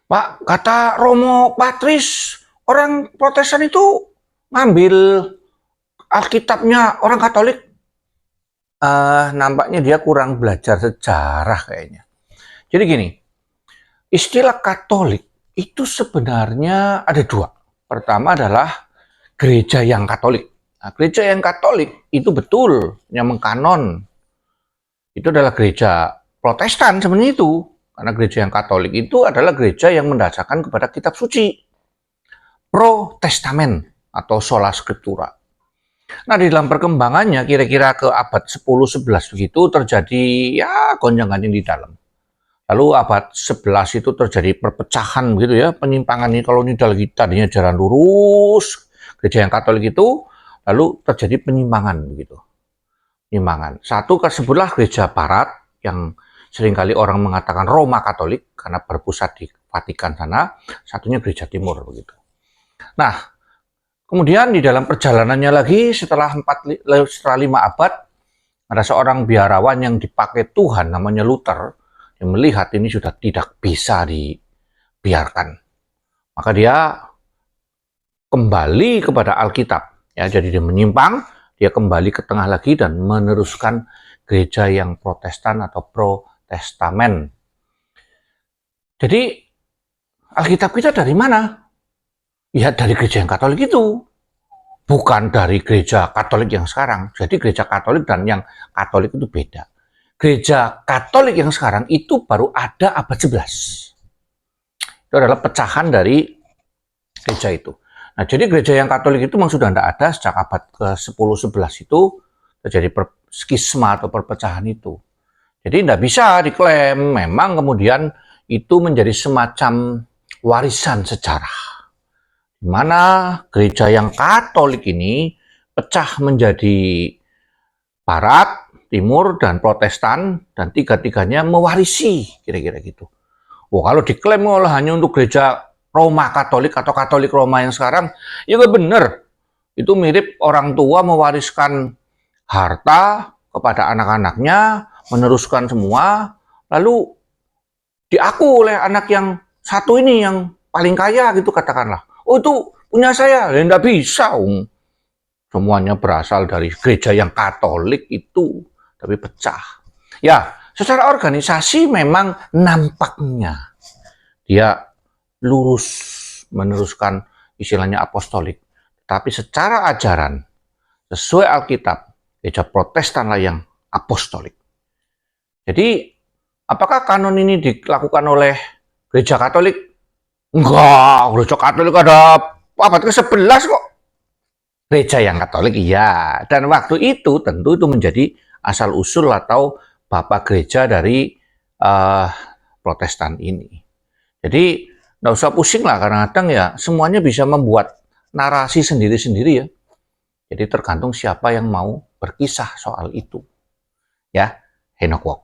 Pak, kata Romo Patris, orang Protestan itu ngambil Alkitabnya orang Katolik. Nampaknya dia kurang belajar sejarah kayaknya. Jadi gini, istilah Katolik itu sebenarnya ada dua. Pertama adalah gereja yang Katolik. Nah, gereja yang Katolik itu betul yang mengkanon. Itu adalah gereja Protestan sebenarnya itu. Karena gereja yang Katolik itu adalah gereja yang mendasarkan kepada kitab suci. Pro Testament atau Sola Scriptura. Nah, di dalam perkembangannya kira-kira ke abad 10-11 begitu terjadi ya gonjang-ganjing di dalam. Lalu abad 11 itu terjadi perpecahan begitu ya, penyimpangan ini kalau ini tadinya jalan lurus, gereja yang Katolik itu lalu terjadi penyimpangan begitu. Penyimpangan. Satu sebutlah gereja barat yang seringkali orang mengatakan Roma Katolik karena berpusat di Vatikan sana, satunya gereja timur begitu. Nah, kemudian di dalam perjalanannya lagi setelah 5 abad ada seorang biarawan yang dipakai Tuhan namanya Luther yang melihat ini sudah tidak bisa dibiarkan. Maka dia kembali kepada Alkitab. Ya, jadi dia menyimpang, dia kembali ke tengah lagi dan meneruskan gereja yang Protestan atau Pro-Testamen. Jadi Alkitab kita dari mana? Ya dari gereja yang Katolik itu. Bukan dari gereja Katolik yang sekarang. Jadi gereja Katolik dan yang Katolik itu beda. Gereja Katolik yang sekarang itu baru ada abad 11. Itu adalah pecahan dari gereja itu. Nah, jadi gereja yang Katolik itu memang sudah tidak ada sejak abad ke-10-11 itu terjadi skisma atau perpecahan itu. Jadi tidak bisa diklaim memang kemudian itu menjadi semacam warisan sejarah. Di mana gereja yang Katolik ini pecah menjadi Barat, Timur, dan Protestan, dan tiga-tiganya mewarisi, kira-kira gitu. Oh, kalau diklaim hanya untuk gereja Roma Katolik atau Katolik Roma yang sekarang, ya benar. Itu mirip orang tua mewariskan harta kepada anak-anaknya, meneruskan semua, lalu diaku oleh anak yang satu ini yang paling kaya gitu katakanlah. Oh itu punya saya, ya enggak bisa. Semuanya berasal dari gereja yang Katolik itu, tapi pecah. Ya, secara organisasi memang nampaknya dia lurus meneruskan istilahnya apostolik. Tapi secara ajaran, sesuai Alkitab, gereja Protestan lah yang apostolik. Jadi, apakah kanon ini dilakukan oleh gereja Katolik? Enggak, gereja Katolik ada abad ke-11 kok. Gereja yang Katolik iya. Dan waktu itu tentu itu menjadi asal-usul atau bapak gereja dari Protestan ini. Jadi nggak usah pusing lah karena kadang ya semuanya bisa membuat narasi sendiri-sendiri ya. Jadi tergantung siapa yang mau berkisah soal itu. Ya, Enoch Walk.